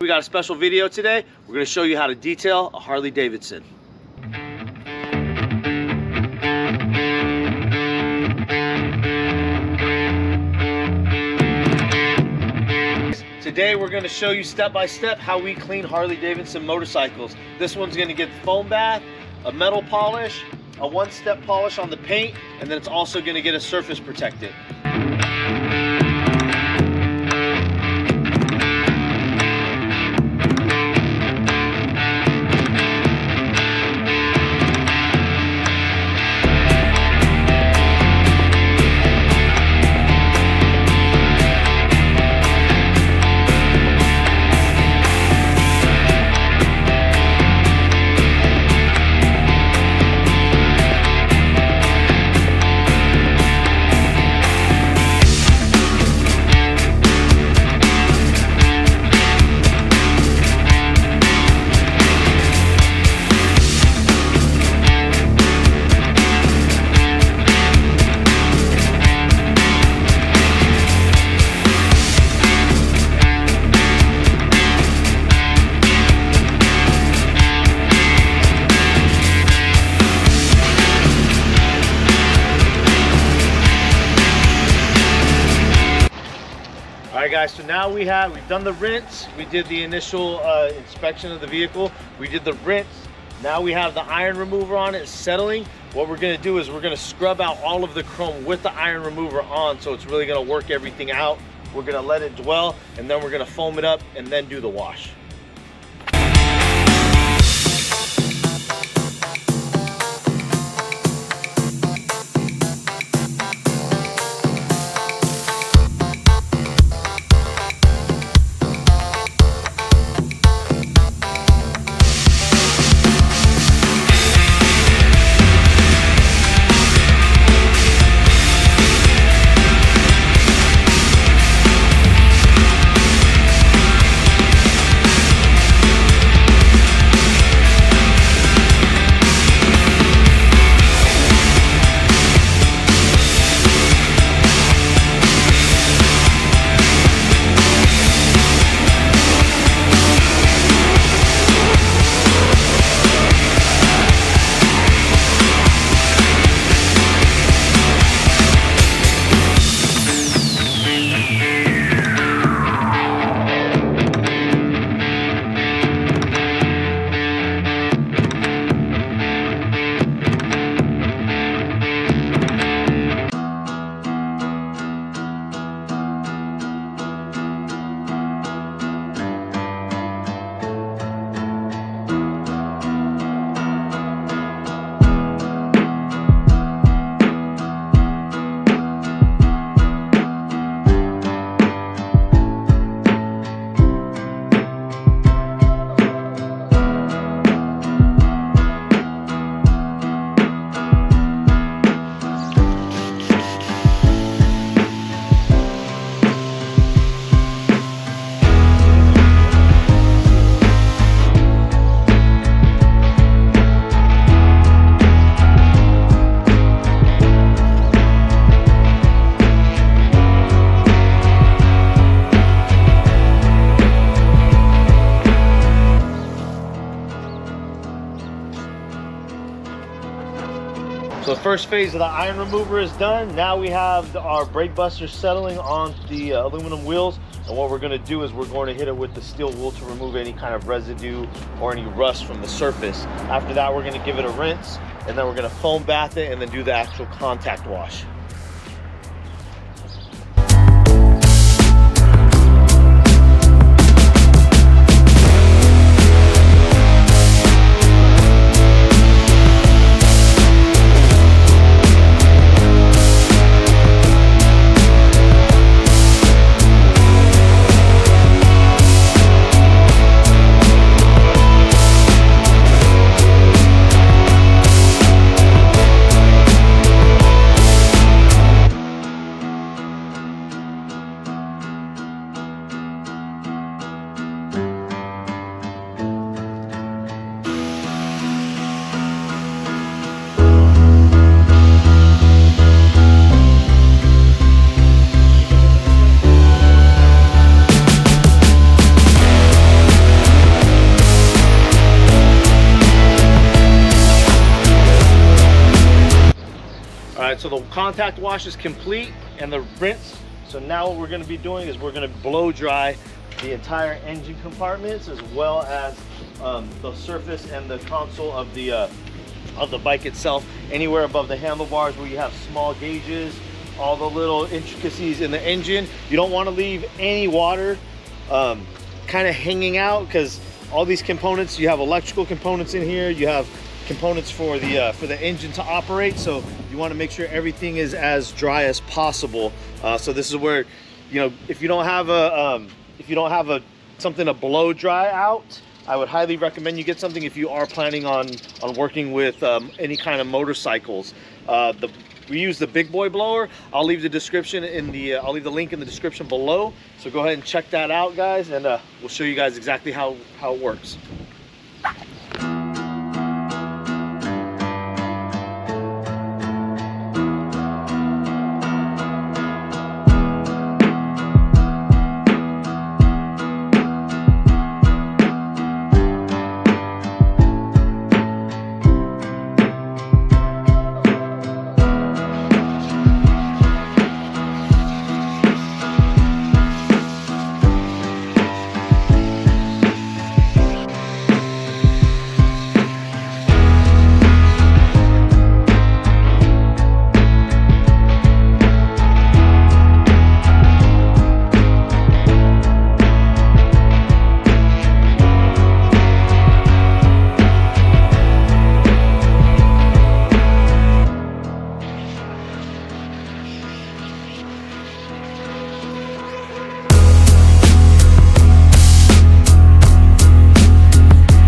we got a special video today. We're going to show you how to detail a Harley Davidson. Today we're going to show you step by step how we clean Harley Davidson motorcycles. This one's going to get the foam bath, a metal polish, a one-step polish on the paint, and then it's also going to get a surface protectant. Alright guys, so now we've done the rinse, we did the initial inspection of the vehicle, we did the rinse, now we have the iron remover on it settling. What we're going to do is we're going to scrub out all of the chrome with the iron remover on, so it's really going to work everything out. We're going to let it dwell, and then we're going to foam it up and then do the wash. So the first phase of the iron remover is done. Now we have our brake busters settling on the aluminum wheels. And what we're going to do is we're going to hit it with the steel wool to remove any kind of residue or any rust from the surface. After that, we're going to give it a rinse, and then we're going to foam bath it and then do the actual contact wash. right, so the contact wash is complete and the rinse. So now what we're going to be doing is we're going to blow dry the entire engine compartments, as well as the surface and the console of the bike itself. Anywhere above the handlebars where you have small gauges, all the little intricacies in the engine. You don't want to leave any water kind of hanging out, because all these components, you have electrical components in here, you have components for the engine to operate, so you want to make sure everything is as dry as possible. So this is where, you know, if you don't have a something to blow dry out, I would highly recommend you get something if you are planning on working with any kind of motorcycles. We use the big boy blower. I'll leave the description I'll leave the link in the description below. So go ahead and check that out, guys, and we'll show you guys exactly how it works.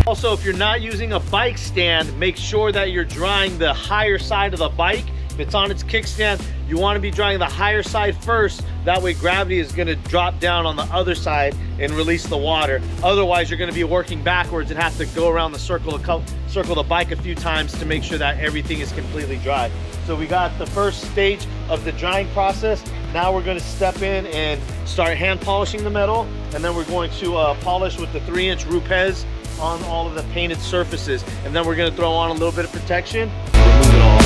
Also, if you're not using a bike stand, make sure that you're drying the higher side of the bike. If it's on its kickstand, you want to be drying the higher side first. That way gravity is going to drop down on the other side and release the water. Otherwise, you're going to be working backwards and have to go around the circle the bike a few times to make sure that everything is completely dry. So we got the first stage of the drying process. Now we're going to step in and start hand polishing the metal, and then we're going to polish with the 3-inch Rupes on all of the painted surfaces, and then we're going to throw on a little bit of protection. Remove it all.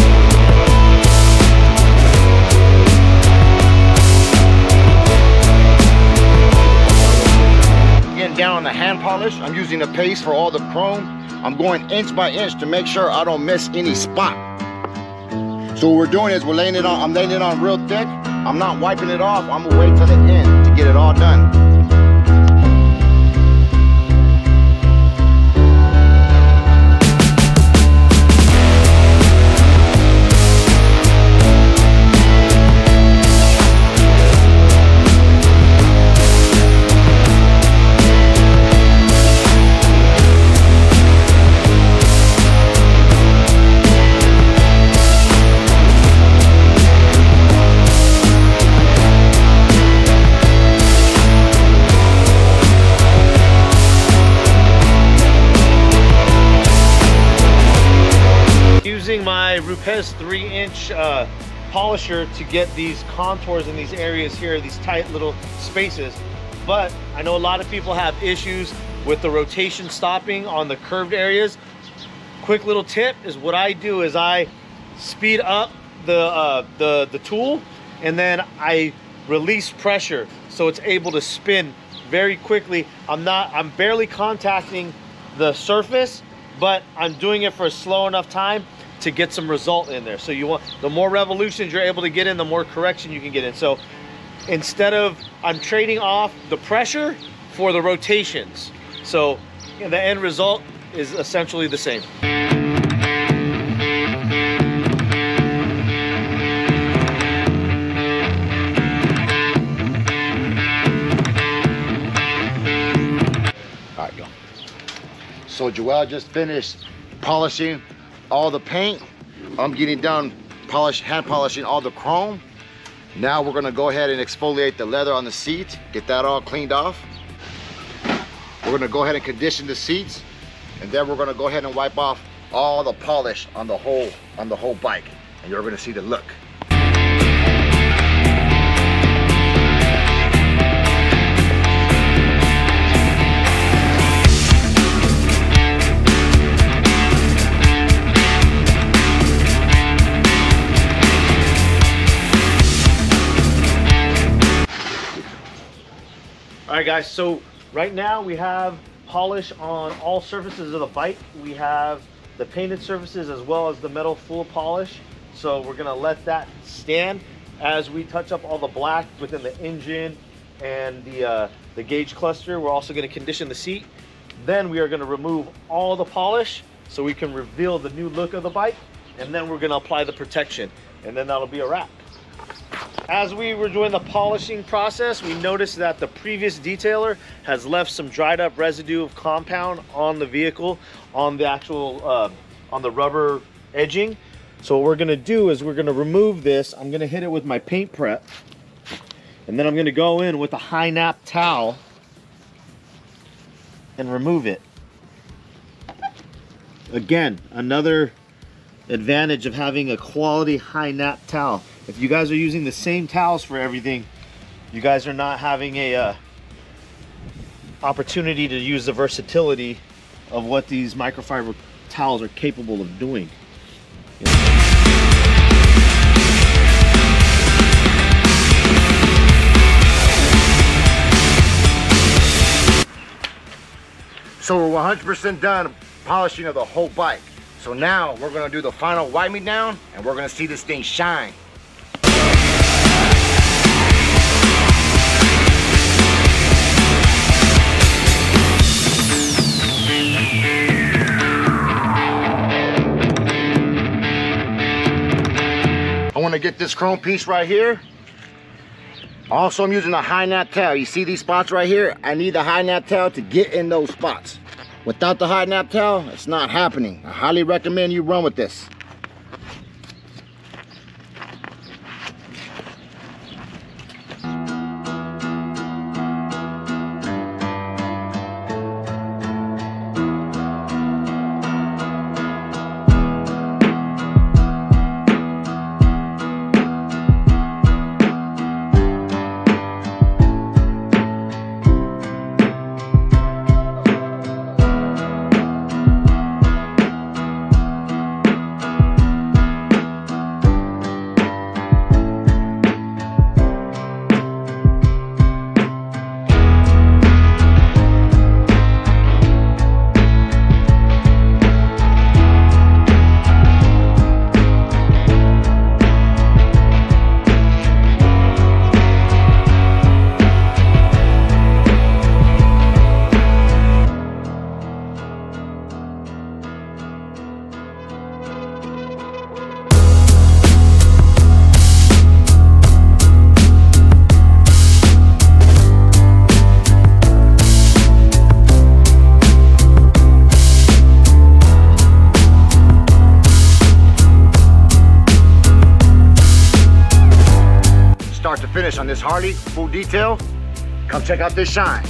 Getting down on the hand polish, I'm using the paste for all the chrome. I'm going inch by inch to make sure I don't miss any spot. So what we're doing is I'm laying it on real thick. I'm not wiping it off. I'm gonna wait till the end to get it all done. My Rupes 3-inch polisher to get these contours in these areas here, these tight little spaces. But I know a lot of people have issues with the rotation stopping on the curved areas. Quick little tip is what I do is I speed up the tool, and then I release pressure so it's able to spin very quickly. I'm barely contacting the surface, but I'm doing it for a slow enough time to get some result in there. So you want, the more revolutions you're able to get in, the more correction you can get in. So instead of, I'm trading off the pressure for the rotations. So the end result is essentially the same. All right, go. So Joel just finished polishing all the paint. I'm getting done hand polishing all the chrome. Now we're gonna go ahead and exfoliate the leather on the seat, get that all cleaned off. We're gonna go ahead and condition the seats, and then we're gonna go ahead and wipe off all the polish on the whole bike, and you're gonna see the look. right, guys, so right now we have polish on all surfaces of the bike. We have the painted surfaces as well as the metal full polish. So we're gonna let that stand as we touch up all the black within the engine and the gauge cluster. We're also gonna condition the seat. Then we are gonna remove all the polish so we can reveal the new look of the bike. And then we're gonna apply the protection, and then that'll be a wrap. As we were doing the polishing process, we noticed that the previous detailer has left some dried up residue of compound on the vehicle, on the actual, on the rubber edging. So what we're gonna do is we're gonna remove this. I'm gonna hit it with my paint prep, and then I'm gonna go in with a high nap towel and remove it. Again, another advantage of having a quality high nap towel. If you guys are using the same towels for everything, you guys are not having a opportunity to use the versatility of what these microfiber towels are capable of doing. So we're 100% done polishing of the whole bike. So now we're gonna do the final wipe me down, and we're gonna see this thing shine. I wanna get this chrome piece right here. Also, I'm using a high nap towel. You see these spots right here? I need the high nap towel to get in those spots. Without the high nap towel, it's not happening. I highly recommend you run with this. Start to finish on this Harley, full detail. Come check out this shine.